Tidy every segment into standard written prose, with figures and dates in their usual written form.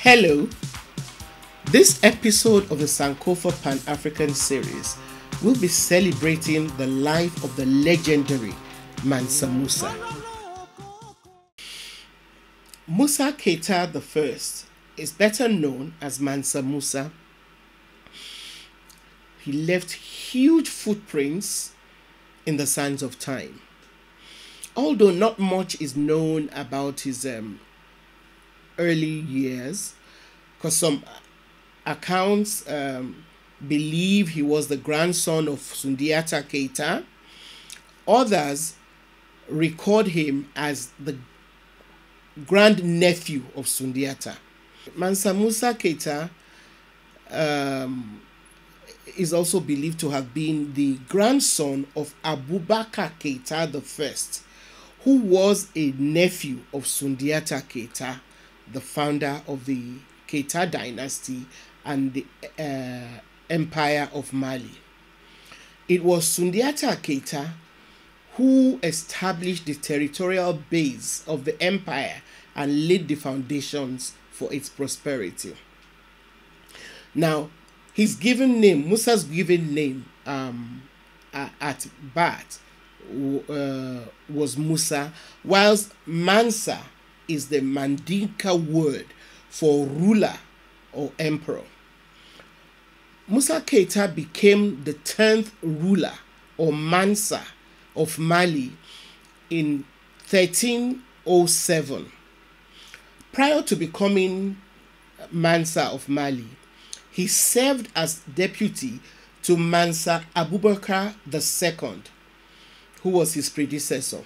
Hello, this episode of the Sankofa Pan-African series will be celebrating the life of the legendary Mansa Musa. Musa Keita I is better known as Mansa Musa. He left huge footprints in the sands of time. Although not much is known about his early years, because some accounts believe he was the grandson of Sundiata Keita. Others record him as the grandnephew of Sundiata. Mansa Musa Keita is also believed to have been the grandson of Abubakar Keita I, who was a nephew of Sundiata Keita, the founder of the Keita dynasty and the Empire of Mali. It was Sundiata Keita who established the territorial base of the empire and laid the foundations for its prosperity. Now, his given name, Musa's given name at birth was Musa, whilst Mansa is the Mandinka word for ruler or emperor. Musa Keita became the 10th ruler or Mansa of Mali in 1307. Prior to becoming Mansa of Mali, he served as deputy to Mansa Abubakar II, who was his predecessor.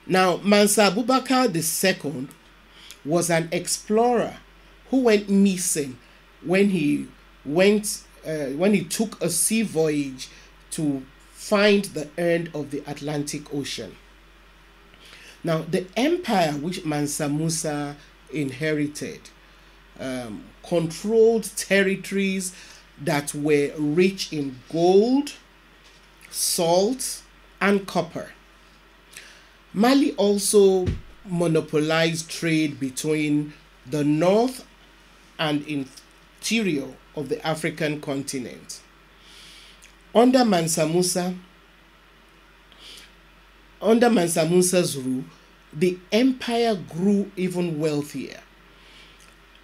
Now, Mansa Abubakar II was an explorer who went missing when he took a sea voyage to find the end of the Atlantic Ocean. Now, the empire which Mansa Musa inherited controlled territories that were rich in gold, salt, and copper. Mali also monopolized trade between the north and interior of the African continent. Under Mansa Musa's rule, the empire grew even wealthier.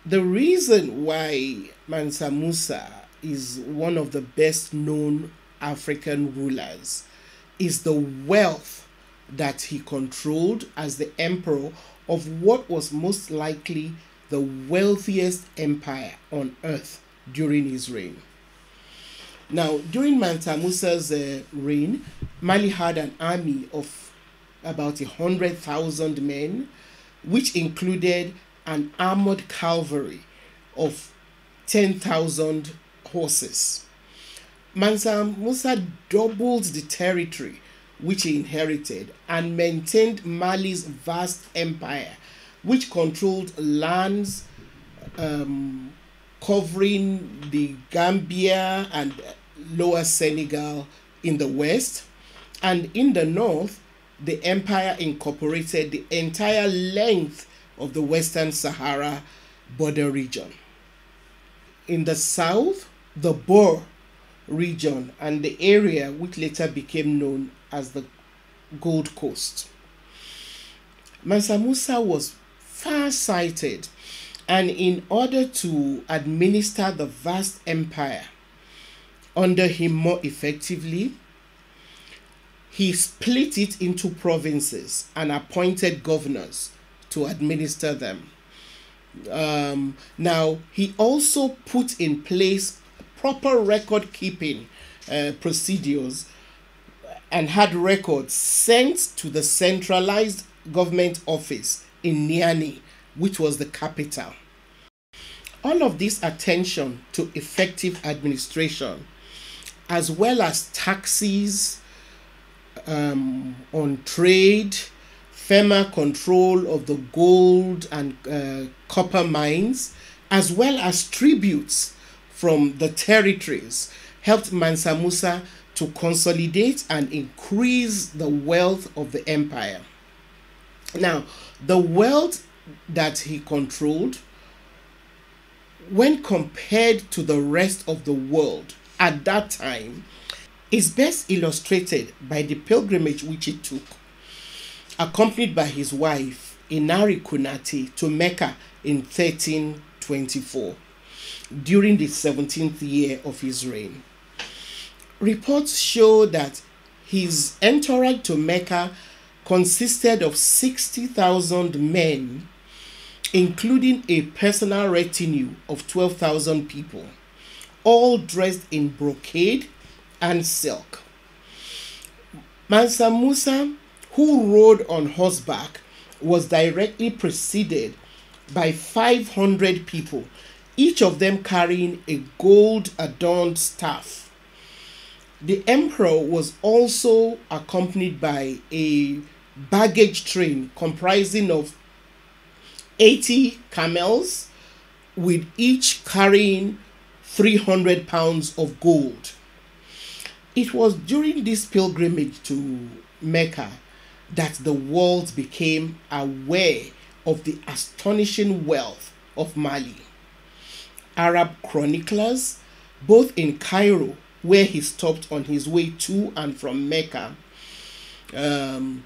The reason why Mansa Musa is one of the best known African rulers is the wealth that he controlled as the emperor of what was most likely the wealthiest empire on earth during his reign. Now, during Mansa Musa's reign, Mali had an army of about 100,000 men, which included an armored cavalry of 10,000 horses. Mansa Musa doubled the territory which he inherited and maintained Mali's vast empire, which controlled lands covering the Gambia and Lower Senegal in the west, and in the north, the empire incorporated the entire length of the Western Sahara border region. In the south, the Boer region and the area which later became known as the Gold Coast. Mansa Musa was far-sighted, and in order to administer the vast empire under him more effectively, he split it into provinces and appointed governors to administer them. Now, he also put in place proper record-keeping procedures and had records sent to the centralized government office in Niamey, which was the capital. All of this attention to effective administration, as well as taxes on trade, firmer control of the gold and copper mines, as well as tributes from the territories, helped Mansa Musa to consolidate and increase the wealth of the empire. Now, the wealth that he controlled when compared to the rest of the world at that time, is best illustrated by the pilgrimage which he took, accompanied by his wife Inari Kunati, to Mecca in 1324 during the 17th year of his reign. Reports show that his entourage to Mecca consisted of 60,000 men, including a personal retinue of 12,000 people, all dressed in brocade and silk. Mansa Musa, who rode on horseback, was directly preceded by 500 people, each of them carrying a gold-adorned staff. The emperor was also accompanied by a baggage train comprising of 80 camels, with each carrying 300 pounds of gold. It was during this pilgrimage to Mecca that the world became aware of the astonishing wealth of Mali. Arab chroniclers, both in Cairo, where he stopped on his way to and from Mecca, and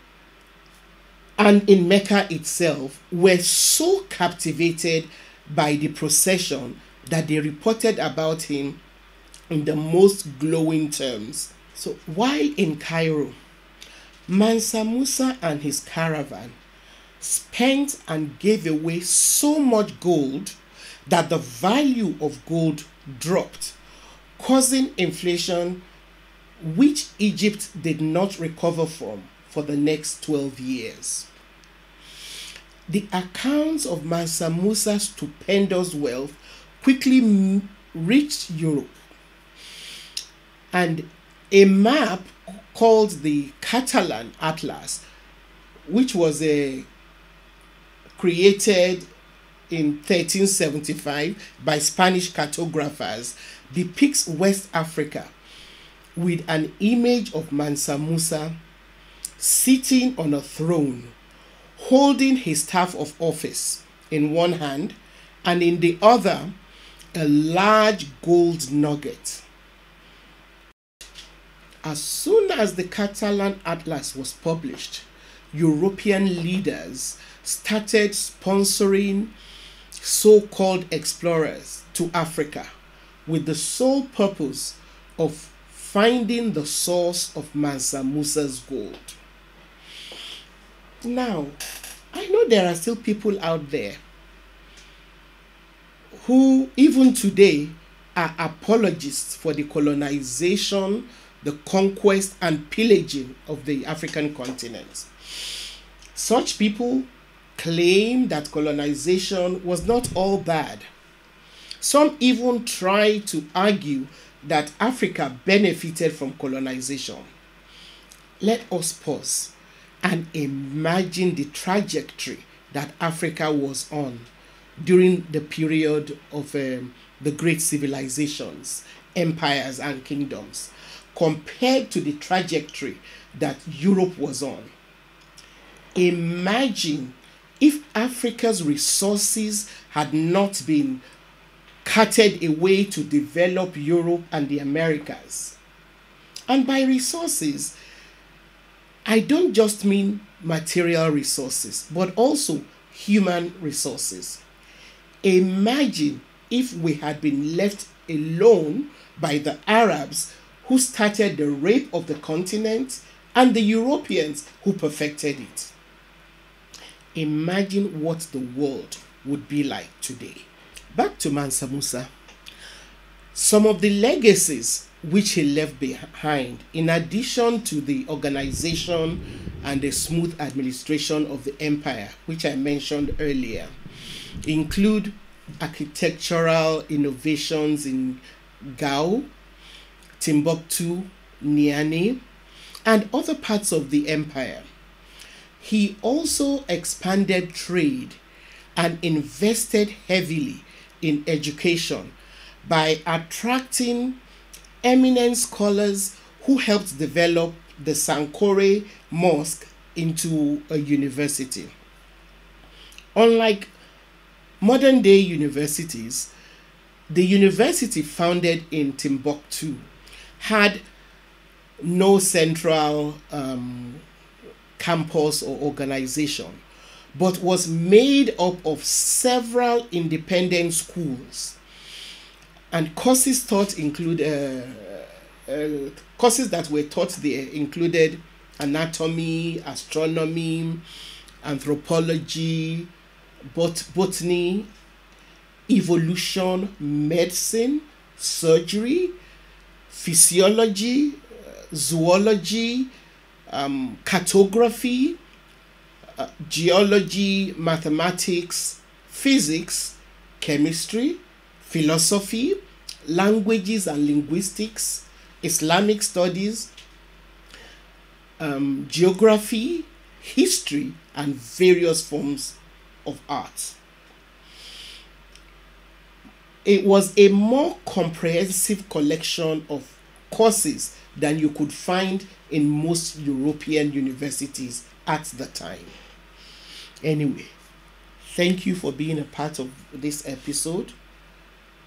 in Mecca itself, were so captivated by the procession that they reported about him in the most glowing terms. So while in Cairo, Mansa Musa and his caravan spent and gave away so much gold that the value of gold dropped, causing inflation which Egypt did not recover from for the next 12 years. The accounts of Mansa Musa's stupendous wealth quickly reached Europe, and a map called the Catalan Atlas, which was created in 1375 by Spanish cartographers, depicts West Africa with an image of Mansa Musa sitting on a throne, holding his staff of office in one hand, and in the other a large gold nugget. As soon as the Catalan Atlas was published, European leaders started sponsoring so-called explorers to Africa with the sole purpose of finding the source of Mansa Musa's gold. Now, I know there are still people out there who, even today, are apologists for the colonization, the conquest, and pillaging of the African continent. Such people claim that colonization was not all bad. Some even try to argue that Africa benefited from colonization. Let us pause and imagine the trajectory that Africa was on during the period of the great civilizations, empires, and kingdoms, compared to the trajectory that Europe was on. Imagine if Africa's resources had not been carted away to develop Europe and the Americas. And by resources, I don't just mean material resources, but also human resources. Imagine if we had been left alone by the Arabs who started the rape of the continent and the Europeans who perfected it. Imagine what the world would be like today. Back to Mansa Musa. Some of the legacies which he left behind, in addition to the organization and the smooth administration of the empire, which I mentioned earlier, include architectural innovations in Gao, Timbuktu, Niamey, and other parts of the empire. He also expanded trade and invested heavily in education by attracting eminent scholars who helped develop the Sankore Mosque into a university. Unlike modern day universities, The university, founded in Timbuktu, had no central campus or organization, but was made up of several independent schools. And courses taught include courses that were taught there included anatomy, astronomy, anthropology, botany, evolution, medicine, surgery, physiology, zoology, cartography, geology, mathematics, physics, chemistry, philosophy, languages and linguistics, Islamic studies, geography, history, and various forms of art. It was a more comprehensive collection of courses than you could find in most European universities at the time. Anyway, thank you for being a part of this episode.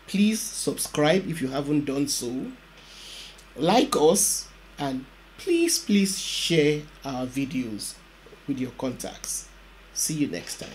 Please subscribe if you haven't done so. Like us, and please share our videos with your contacts. See you next time.